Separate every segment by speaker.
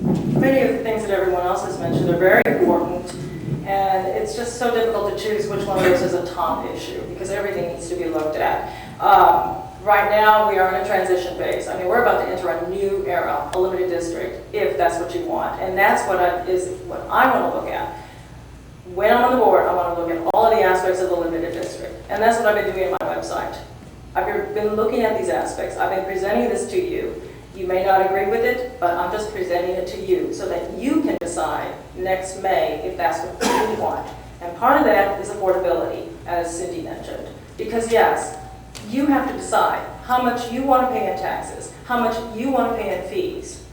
Speaker 1: Many of the things that everyone else has mentioned are very important, and it's just so difficult to choose which one of those is a top issue because everything needs to be looked at. Right now, we are in a transition phase. I mean, we're about to enter a new era, a limited district, if that's what you want, and that's what I want to look at. When I'm on the board, I want to look at all of the aspects of the limited district, and that's what I've been doing on my website. I've been looking at these aspects. I've been presenting this to you. You may not agree with it, but I'm just presenting it to you so that you can decide next May if that's what you want. And part of that is affordability, as Cindy mentioned. Because yes, you have to decide how much you want to pay in taxes, how much you want to pay in fees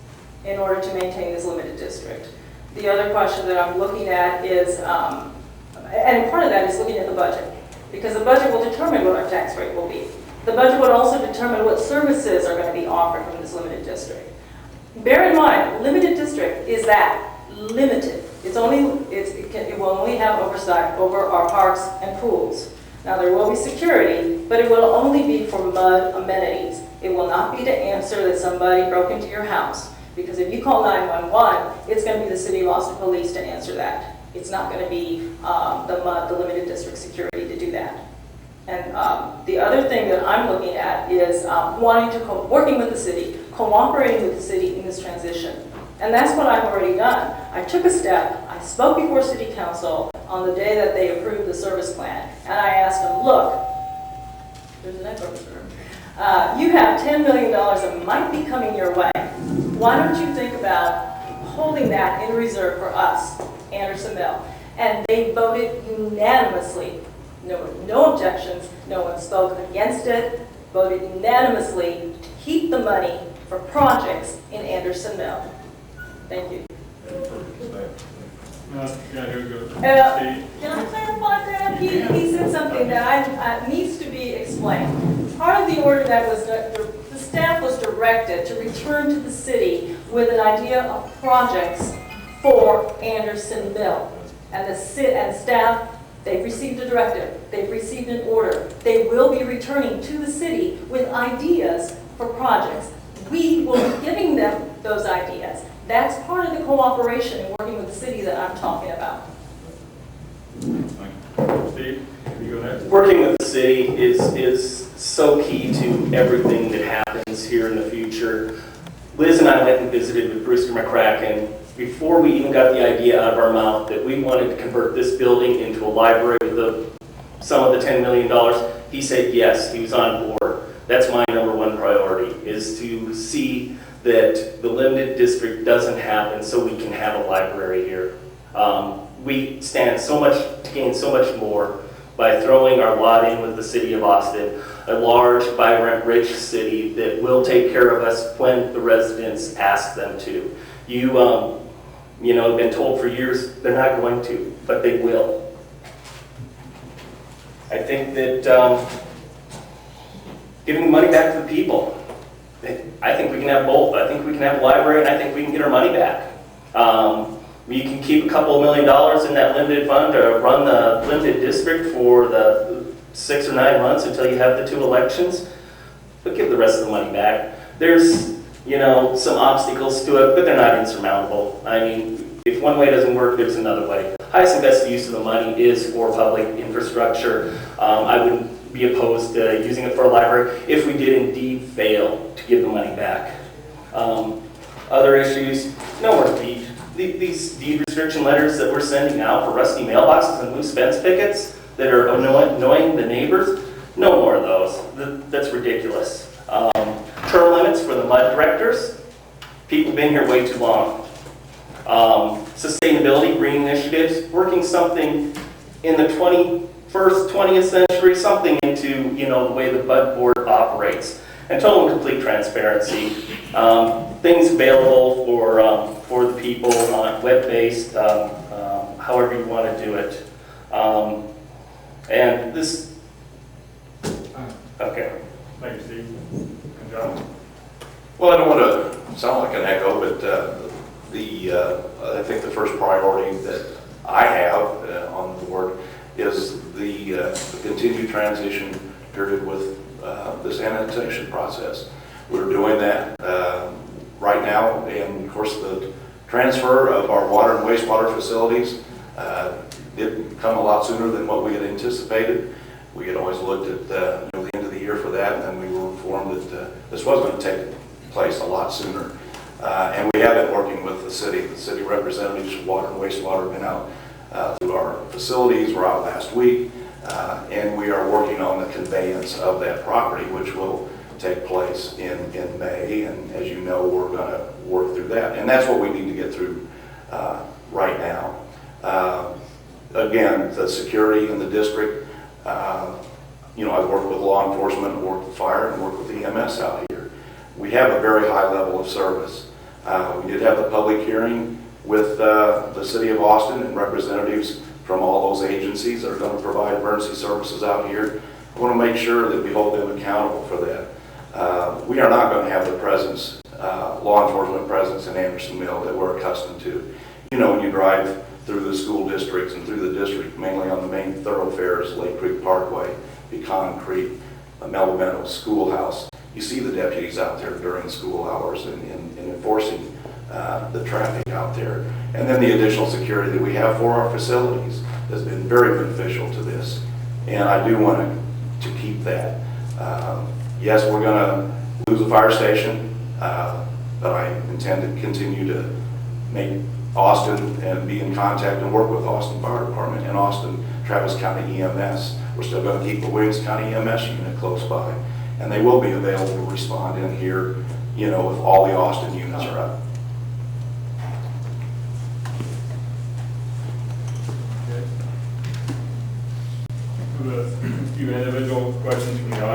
Speaker 1: in order to maintain this limited district. The other question that I'm looking at is, and part of that is looking at the budget, because the budget will determine what our tax rate will be. The budget would also determine what services are going to be offered from this limited district. Bear in mind, limited district is that, limited. It will only have oversight over our parks and pools. Now there will be security, but it will only be for MUD amenities. It will not be to answer that somebody broke into your house. Because if you call 911, it's going to be the City of Austin Police to answer that. It's not going to be the limited district security to do that. And the other thing that I'm looking at is working with the city, cooperating with the city in this transition. And that's what I've already done. I took a step, I spoke before City Council on the day that they approved the service plan, and I asked them, look, there's an echo, sir. You have $10 million that might be coming your way. Why don't you think about holding that in reserve for us, Anderson Mill? And they voted unanimously. No objections, no one spoke against it, voted unanimously to keep the money for projects in Anderson Mill. Thank you.
Speaker 2: Can
Speaker 1: I clarify that? He said something that needs to be explained. Part of the order that was, the staff was directed to return to the city with an idea of projects for Anderson Mill. And staff, they've received a directive, they've received an order. They will be returning to the city with ideas for projects. We will be giving them those ideas. That's part of the cooperation and working with the city that I'm talking about.
Speaker 2: Steve, you go next.
Speaker 3: Working with the city is so key to everything that happens here in the future. Liz and I went and visited with Brewster McCracken before we even got the idea out of our mouth that we wanted to convert this building into a library with the sum of the $10 million. He said yes, he was on board. That's my number one priority, is to see that the limited district doesn't happen so we can have a library here. We stand to gain so much more by throwing our lot in with the city of Austin, a large, vibrant, rich city that will take care of us when the residents ask them to. You have been told for years they're not going to, but they will. I think that giving money back to the people, I think we can have both. I think we can have a library, and I think we can get our money back. You can keep a couple $1 million in that limited fund to run the limited district for the 6 or 9 months until you have the 2 elections, but give the rest of the money back. There's, some obstacles to it, but they're not insurmountable. I mean, if one way doesn't work, there's another way. Highest and best use of the money is for public infrastructure. I wouldn't be opposed to using it for a library if we did indeed fail to give the money back. Other issues, no more deed. These deed restriction letters that we're sending out for rusty mailboxes and loose fence pickets that are annoying the neighbors, no more of those. That's ridiculous. Term limits for the MUD directors. People have been here way too long. Sustainability, green initiatives, working something in the 21st, 20th century, something into the way the MUD board operates. And total and complete transparency. Things available for the people, web-based, however you want to do it. And this, okay.
Speaker 2: Thank you, Steve. And John?
Speaker 4: Well, I don't want to sound like an echo, but I think the first priority that I have on the board is the continued transition period with this annexation process. We're doing that right now, and of course the transfer of our water and wastewater facilities did come a lot sooner than what we had anticipated. We had always looked at the end of the year for that, and then we were informed that this was going to take place a lot sooner. And we have been working with the city. The city representatives from water and wastewater have been out through our facilities. We're out last week, and we are working on the conveyance of that property, which will take place in May. And as you know, we're going to work through that. And that's what we need to get through right now. Again, the security in the district, I've worked with law enforcement, worked with fire, and worked with EMS out here. We have a very high level of service. We did have the public hearing with the city of Austin and representatives from all those agencies that are going to provide emergency services out here. I want to make sure that we hold them accountable for that. We are not going to have the presence, law enforcement presence in Anderson Mill that we're accustomed to. When you drive through the school districts and through the district, mainly on the main thoroughfares, Lake Creek Parkway, Pecan Creek, Mellow Meadows Schoolhouse, you see the deputies out there during school hours and enforcing the traffic out there. And then the additional security that we have for our facilities has been very beneficial to this. And I do want to keep that. Yes, we're going to lose a fire station, but I intend to continue to make Austin and be in contact and work with Austin Fire Department and Austin Travis County EMS. We're still going to keep the Williams County EMS unit close by, and they will be available to respond in here, if all the Austin units are up.
Speaker 2: Okay. A few individual questions from the audience.